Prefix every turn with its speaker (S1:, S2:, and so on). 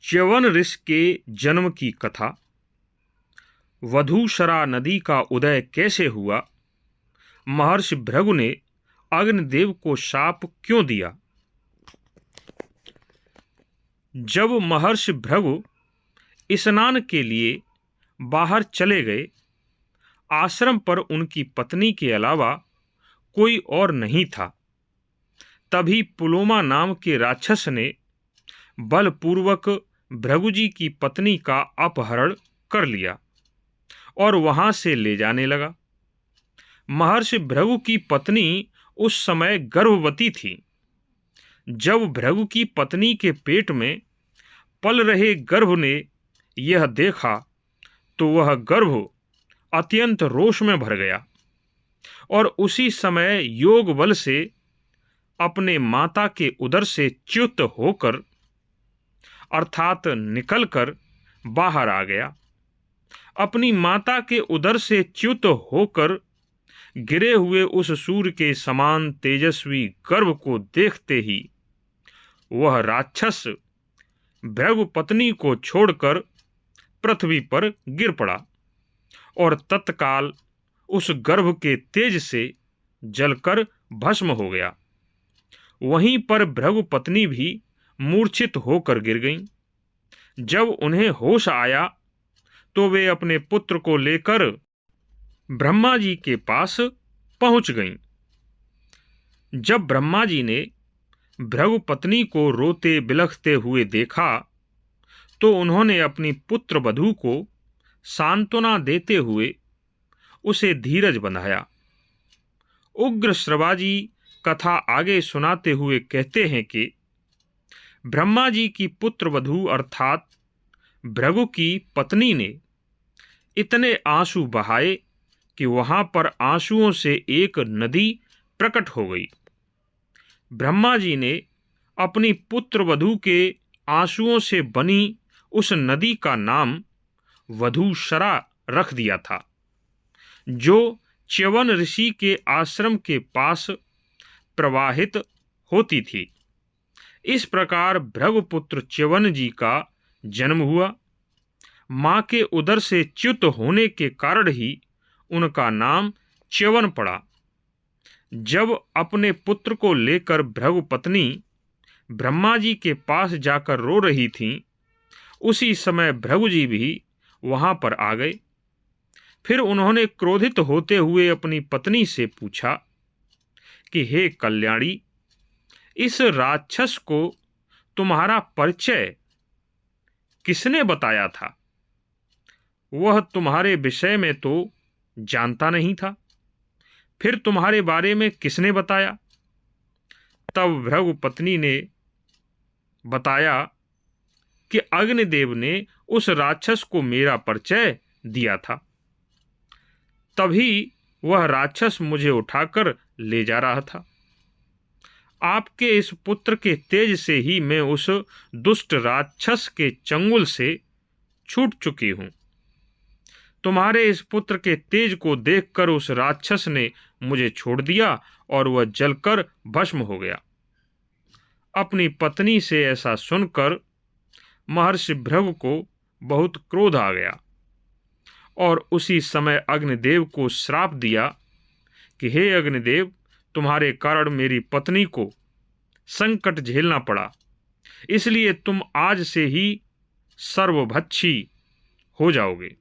S1: च्यवन ऋषि के जन्म की कथा। वधूसरा नदी का उदय कैसे हुआ? महर्षि भृगु ने अग्निदेव को शाप क्यों दिया? जब महर्षि भृगु स्नान के लिए बाहर चले गए, आश्रम पर उनकी पत्नी के अलावा कोई और नहीं था। तभी पुलोमा नाम के राक्षस ने बलपूर्वक भृगु जी की पत्नी का अपहरण कर लिया और वहां से ले जाने लगा। महर्षि भृगु की पत्नी उस समय गर्भवती थी। जब भृगु की पत्नी के पेट में पल रहे गर्भ ने यह देखा तो वह गर्भ अत्यंत रोष में भर गया और उसी समय योग बल से अपने माता के उदर से च्युत होकर अर्थात निकलकर बाहर आ गया। अपनी माता के उदर से च्युत होकर गिरे हुए उस सूर्य के समान तेजस्वी गर्भ को देखते ही वह राक्षस भृगु पत्नी को छोड़कर पृथ्वी पर गिर पड़ा और तत्काल उस गर्भ के तेज से जलकर भस्म हो गया। वहीं पर भृगु पत्नी भी मूर्छित होकर गिर गईं। जब उन्हें होश आया तो वे अपने पुत्र को लेकर ब्रह्मा जी के पास पहुंच गईं। जब ब्रह्मा जी ने भृगु पत्नी को रोते बिलखते हुए देखा तो उन्होंने अपनी पुत्र वधू को सांत्वना देते हुए उसे धीरज बंधाया। उग्र श्रवाजी कथा आगे सुनाते हुए कहते हैं कि ब्रह्मा जी की पुत्र वधू अर्थात भृगु की पत्नी ने इतने आंसू बहाए कि वहां पर आंसुओं से एक नदी प्रकट हो गई। ब्रह्मा जी ने अपनी पुत्र वधू के आंसुओं से बनी उस नदी का नाम वधूसरा रख दिया था, जो च्यवन ऋषि के आश्रम के पास प्रवाहित होती थी। इस प्रकार भृगुपुत्र च्यवन जी का जन्म हुआ। मां के उदर से च्युत होने के कारण ही उनका नाम च्यवन पड़ा। जब अपने पुत्र को लेकर भृगु पत्नी ब्रह्मा जी के पास जाकर रो रही थीं, उसी समय भृगु जी भी वहां पर आ गए। फिर उन्होंने क्रोधित होते हुए अपनी पत्नी से पूछा कि हे कल्याणी, इस राक्षस को तुम्हारा परिचय किसने बताया था? वह तुम्हारे विषय में तो जानता नहीं था, फिर तुम्हारे बारे में किसने बताया? तब भृगु पत्नी ने बताया कि अग्निदेव ने उस राक्षस को मेरा परिचय दिया था। तभी वह राक्षस मुझे उठाकर ले जा रहा था। आपके इस पुत्र के तेज से ही मैं उस दुष्ट राक्षस के चंगुल से छूट चुकी हूं। तुम्हारे इस पुत्र के तेज को देखकर उस राक्षस ने मुझे छोड़ दिया और वह जलकर भस्म हो गया। अपनी पत्नी से ऐसा सुनकर महर्षि भृगु को बहुत क्रोध आ गया और उसी समय अग्निदेव को श्राप दिया कि हे अग्निदेव, तुम्हारे कारण मेरी पत्नी को संकट झेलना पड़ा, इसलिए तुम आज से ही सर्वभक्षी हो जाओगे।